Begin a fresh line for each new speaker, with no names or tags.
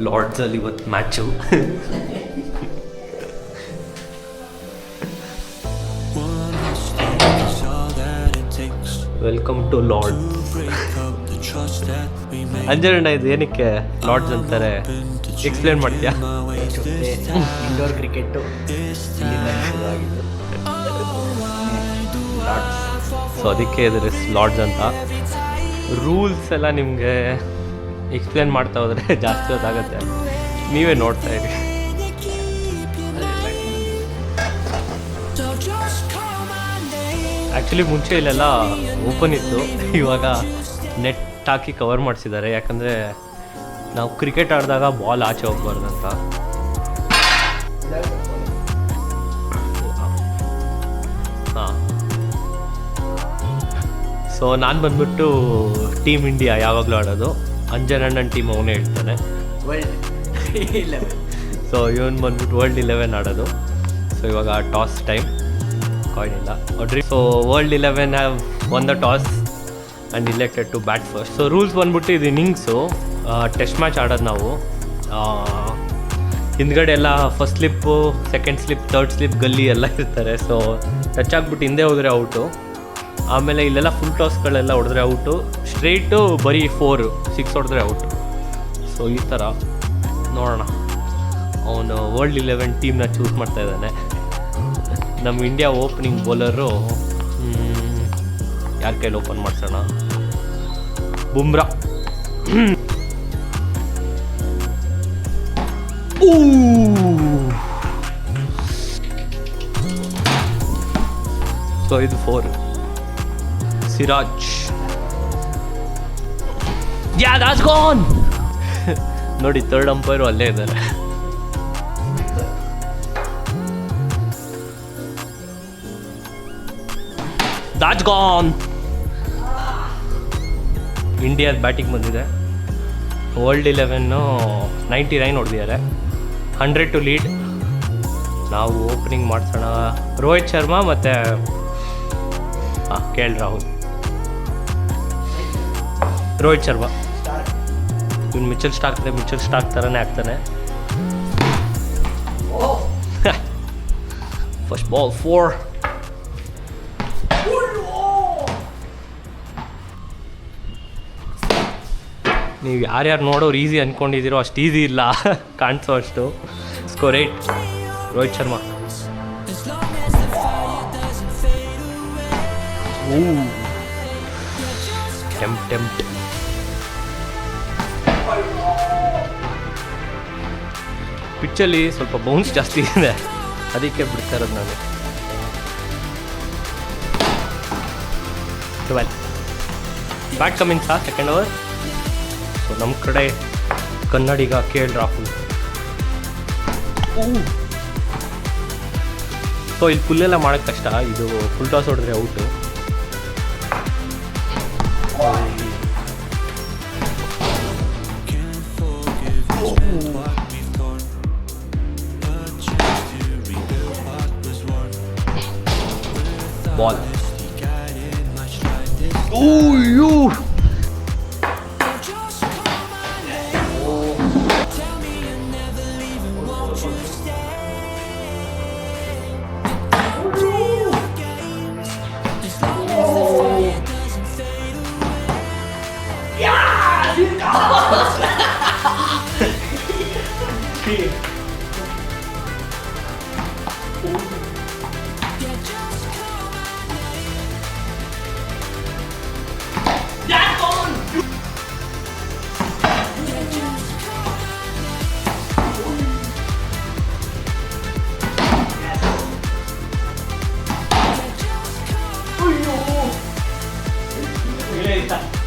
ಲಾರ್ಡ್ಸಲ್ಲಿ ಇವತ್ತು match. Welcome to Lord's. ಅಂಜನಣ್ಣ, ಇದು ಏನಕ್ಕೆ ಲಾರ್ಡ್ಸ್ ಅಂತಾರೆ ಎಕ್ಸ್ಪ್ಲೇನ್ ಮಾಡ್ತೀಯಾ?
ಇಂಡೋರ್ ಕ್ರಿಕೆಟು
ಸೊ ಅದಕ್ಕೆ ಇದ್ರ ಲಾರ್ಡ್ಸ್ ಅಂತ. ರೂಲ್ಸ್ ಎಲ್ಲ ನಿಮಗೆ ಎಕ್ಸ್ಪ್ಲೇನ್ ಮಾಡ್ತಾ ಹೋದರೆ ಜಾಸ್ತಿ ಹೊತ್ತಾಗುತ್ತೆ, ನೀವೇ ನೋಡ್ತಾ ಇರಿ. ಆ್ಯಕ್ಚುಲಿ ಮುಂಚೆ ಇಲ್ಲೆಲ್ಲ ಓಪನ್ ಇತ್ತು, ಇವಾಗ ನೆಟ್ ಹಾಕಿ ಕವರ್ ಮಾಡಿಸಿದ್ದಾರೆ. ಯಾಕಂದರೆ ನಾವು ಕ್ರಿಕೆಟ್ ಆಡಿದಾಗ ಬಾಲ್ ಆಚೆ ಹೋಗ್ಬಾರ್ದಂತ. ಹಾಂ, ಸೊ ನಾನು ಬಂದ್ಬಿಟ್ಟು ಟೀಮ್ ಇಂಡಿಯಾ ಯಾವಾಗಲೂ ಆಡೋದು. ಅಂಜನಣ್ಣನ ಟೀಮ್ ಅವನೇ ಹೇಳ್ತಾನೆ. ಸೊ ಇವನು ಬಂದ್ಬಿಟ್ಟು ವರ್ಲ್ಡ್ 11 ಆಡೋದು. ಸೊ ಇವಾಗ ಟಾಸ್ ಟೈಮ್, ಕಾಯಿನ್ ಇಲ್ಲ ನೋಡ್ರಿ. So World 11 have won the toss and elected to bat first. So rules ಬಂದ್ಬಿಟ್ಟು ಇದು ಇನ್ನಿಂಗ್ಸು, ಟೆಸ್ಟ್ ಮ್ಯಾಚ್ ಆಡೋದು ನಾವು. ಹಿಂದ್ಗಡೆ ಎಲ್ಲ first slip, second slip, third slip, gully ಎಲ್ಲ ಇರ್ತಾರೆ. ಸೊ ಟಚ್ ಆಗಿಬಿಟ್ಟು ಹಿಂದೆ ಹೋದರೆ ಔಟು. ಆಮೇಲೆ ಇಲ್ಲೆಲ್ಲ ಫುಲ್ ಟಾಸ್ಗಳೆಲ್ಲ ಹೊಡೆದ್ರೆ ಔಟು, ಸ್ಟ್ರೈಟು ಬರೀ 4-6 ಹೊಡೆದ್ರೆ ಔಟು. ಸೊ ಈ ಥರ ನೋಡೋಣ. ಅವನು ವರ್ಲ್ಡ್ 11 ಟೀಮ್ನ ಚೂಸ್ ಮಾಡ್ತಾ ಇದ್ದಾನೆ. ನಮ್ಮ ಇಂಡಿಯಾ ಓಪನಿಂಗ್ ಬೌಲರು ಯಾರ ಕೈಲಿ ಓಪನ್ ಮಾಡಿಸೋಣ? ಬುಮ್ರಾ. ಸೊ ಇದು 4. ಸಿರಾಜ್. ಯಾ, that's gone. ನೋಡಿ, ಥರ್ಡ್ ಅಂಪೈರು ಅಲ್ಲೇ ಇದ್ದಾರೆ. that's gone. ಇಂಡಿಯಾದ ಬ್ಯಾಟಿಂಗ್ ಬಂದಿದೆ. ವರ್ಲ್ಡ್ 11 99 ಹೊಡೆದಿದ್ದಾರೆ, 100 ಟು ಲೀಡ್. ನಾವು ಓಪನಿಂಗ್ ಮಾಡಿಸೋಣ. ರೋಹಿತ್ ಶರ್ಮಾ ಮತ್ತು KL ರಾಹುಲ್. ರೋಹಿತ್ ಶರ್ಮಾ. ಇವನು ಮಿಚೆಲ್ ಸ್ಟಾರ್ಕ್ ಥರನೇ ಆಗ್ತಾನೆ. First ball 4. ನೀವು ಯಾರ್ಯಾರು ನೋಡೋರು ಈಸಿ ಅಂದ್ಕೊಂಡಿದ್ದೀರೋ ಅಷ್ಟು ಈಸಿ ಇಲ್ಲ, ಕಾಣಿಸೋ ಅಷ್ಟು. ಸ್ಕೋರ್ 8. ರೋಹಿತ್ ಶರ್ಮಾ. ಟೆಂಪ್ಟ್. ಪಿಚ್ಚಲ್ಲಿ ಸ್ವಲ್ಪ ಬೌನ್ಸ್ ಜಾಸ್ತಿ ಇದೆ, ಅದಕ್ಕೆ ಬಿಡ್ತಾ ಇರೋದು ನಾನು. 12. ಬ್ಯಾಟ್ ಕಮಿಂಗ್ ಸಾ ಸೆಕೆಂಡ್ ಓವರ್. ಸೊ ನಮ್ಮ ಕಡೆ ಕನ್ನಡಿಗ KL ರಾಹುಲ್. ಸೊ ಇಲ್ಲಿ ಫುಲ್ಲೆಲ್ಲ ಮಾಡೋಕ್ಕೆ ಕಷ್ಟ. ಇದು ಫುಲ್ ಟಾಸ್ ಹೊಡೆದ್ರೆ ಔಟು. ಬಾಲ್. Eita!